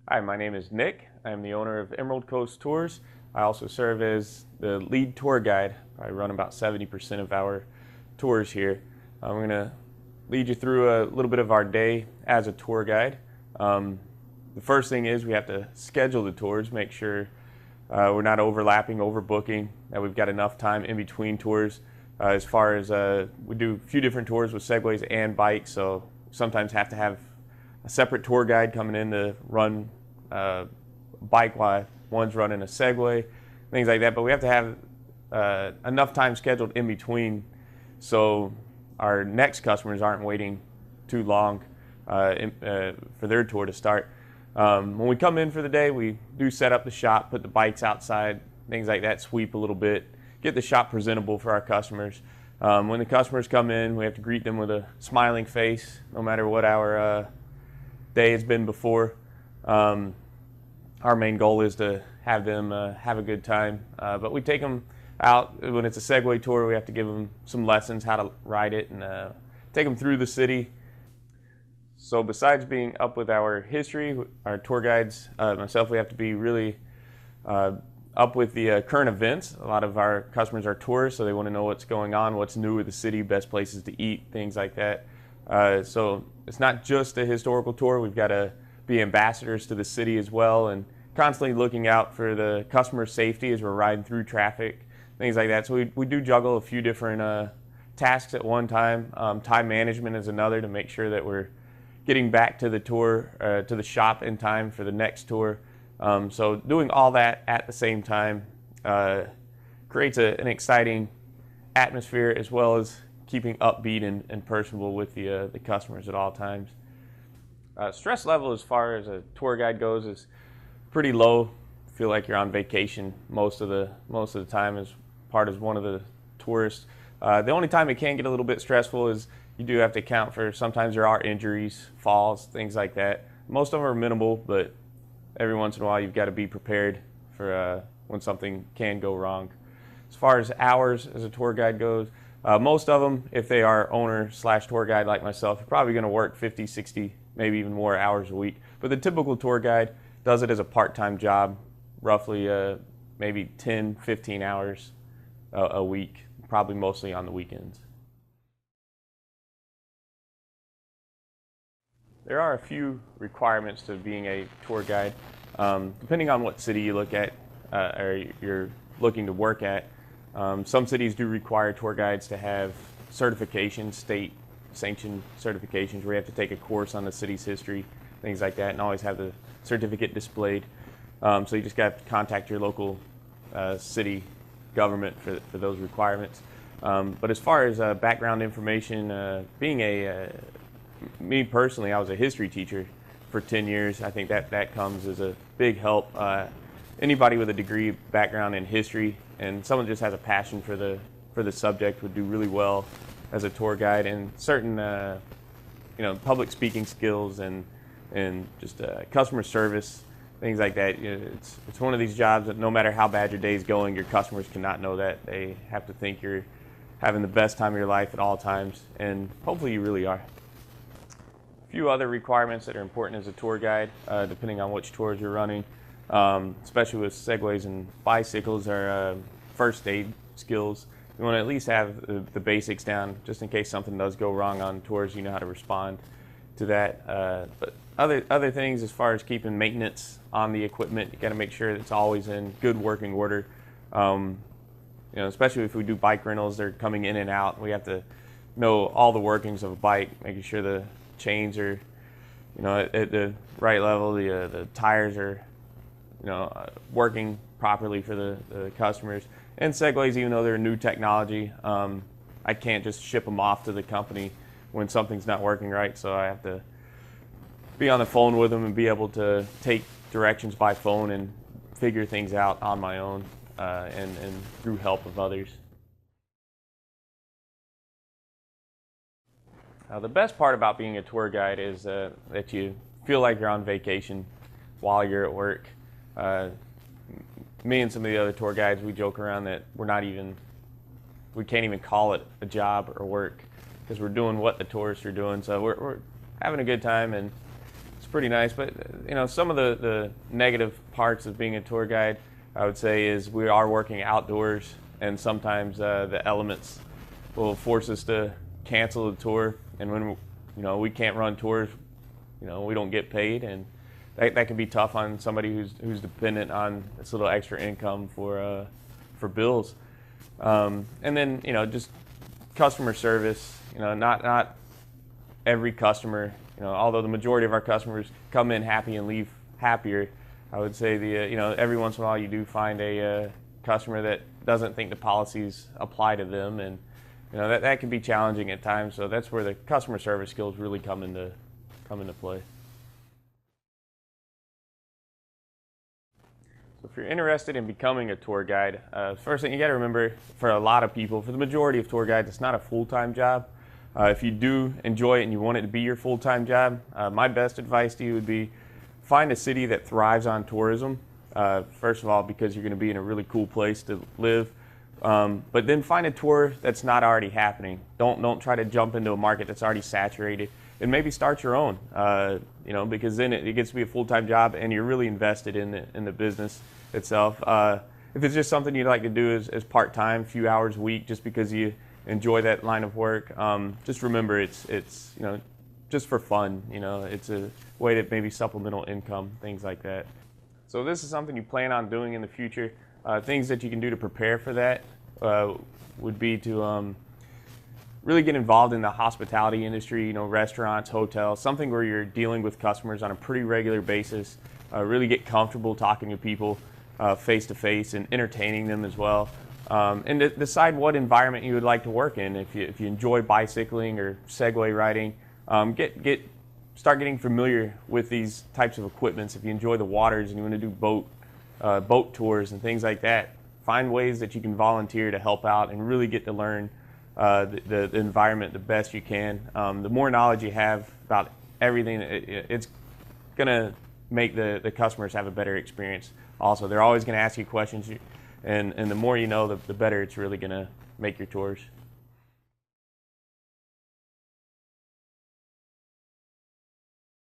Hi, my name is Nick. I am the owner of Emerald Coast Tours. I also serve as the lead tour guide. I run about 70% of our tours here. I'm going to lead you through a little bit of our day as a tour guide. The first thing is we have to schedule the tours, make sure we're not overlapping, overbooking, that we've got enough time in between tours. As far as we do a few different tours with segways and bikes, so sometimes have to have a separate tour guide coming in to run bike while one's running a segway, things like that. But we have to have enough time scheduled in between so our next customers aren't waiting too long for their tour to start. When we come in for the day, we do set up the shop, put the bikes outside, things like that, sweep a little bit, get the shop presentable for our customers. When the customers come in, we have to greet them with a smiling face, no matter what our day has been before. Our main goal is to have them have a good time, but we take them out. When it's a Segway tour, we have to give them some lessons how to ride it and take them through the city. So besides being up with our history, our tour guides, myself, we have to be really up with the current events. A lot of our customers are tourists, so they want to know what's going on, what's new with the city, best places to eat, things like that. So it's not just a historical tour. We've got to be ambassadors to the city as well, and constantly looking out for the customer safety as we're riding through traffic, things like that. So we do juggle a few different tasks at one time. Time management is another, to make sure that we're getting back to the tour, to the shop in time for the next tour. So doing all that at the same time creates an exciting atmosphere, as well as keeping upbeat and personable with the customers at all times. Stress level as far as a tour guide goes is pretty low. Feel like you're on vacation most of the time as part as one of the tourists. The only time it can get a little bit stressful is you do have to account for, sometimes there are injuries, falls, things like that. Most of them are minimal, but every once in a while you've got to be prepared for when something can go wrong. As far as hours as a tour guide goes, most of them, if they are owner/tour guide like myself, are probably going to work 50, 60, maybe even more hours a week. But the typical tour guide does it as a part-time job, roughly maybe 10, 15 hours a week, probably mostly on the weekends. There are a few requirements to being a tour guide. Depending on what city you look at or you're looking to work at, some cities do require tour guides to have certifications, state-sanctioned certifications, where you have to take a course on the city's history, things like that, and always have the certificate displayed. So you just got to contact your local city government for those requirements. But as far as background information, me personally, I was a history teacher for 10 years. I think that comes as a big help. Anybody with a degree background in history and someone just has a passion for the subject would do really well as a tour guide. And certain public speaking skills and just customer service, things like that. It's one of these jobs that no matter how bad your day is going, your customers cannot know that. They have to think you're having the best time of your life at all times, and hopefully you really are. A few other requirements that are important as a tour guide, depending on which tours you're running, especially with segways and bicycles, are first aid skills. You want to at least have the basics down, just in case something does go wrong on tours. You know how to respond to that. But other things, as far as keeping maintenance on the equipment, you got to make sure it's always in good working order. Especially if we do bike rentals, they're coming in and out. We have to know all the workings of a bike, making sure the chains are, at the right level, the tires are, working properly for the customers. And segways, even though they're new technology, I can't just ship them off to the company when something's not working right. So I have to be on the phone with them and be able to take directions by phone and figure things out on my own and through help of others. The best part about being a tour guide is that you feel like you're on vacation while you're at work. Me and some of the other tour guides, we joke around that we can't even call it a job or work, because we're doing what the tourists are doing. So we're having a good time, and it's pretty nice. But some of the negative parts of being a tour guide, I would say, is we are working outdoors, and sometimes the elements will force us to cancel the tour. And when we can't run tours, we don't get paid, and that can be tough on somebody who's dependent on this little extra income for bills. And then just customer service. Not every customer. Although the majority of our customers come in happy and leave happier, I would say every once in a while you do find a customer that doesn't think the policies apply to them, and that can be challenging at times. So that's where the customer service skills really come into play. So if you're interested in becoming a tour guide, first thing you got to remember, for a lot of people, for the majority of tour guides, it's not a full-time job. If you do enjoy it and you want it to be your full-time job, my best advice to you would be find a city that thrives on tourism. First of all, because you're going to be in a really cool place to live. But then find a tour that's not already happening. Don't try to jump into a market that's already saturated, and maybe start your own. Because then it gets to be a full-time job, and you're really invested in the business itself. If it's just something you'd like to do as part-time, a few hours a week, just because you enjoy that line of work, just remember it's just for fun. It's a way to maybe supplemental income, things like that. So if this is something you plan on doing in the future, things that you can do to prepare for that would be to really get involved in the hospitality industry, restaurants, hotels, something where you're dealing with customers on a pretty regular basis. Really get comfortable talking to people face to face and entertaining them as well. And decide what environment you would like to work in. If you enjoy bicycling or Segway riding, start getting familiar with these types of equipments. If you enjoy the waters and you want to do boat tours and things like that, find ways that you can volunteer to help out and really get to learn the environment the best you can. The more knowledge you have about everything, it's going to make the customers have a better experience. Also, they're always going to ask you questions, and the more you know, the better it's really going to make your tours.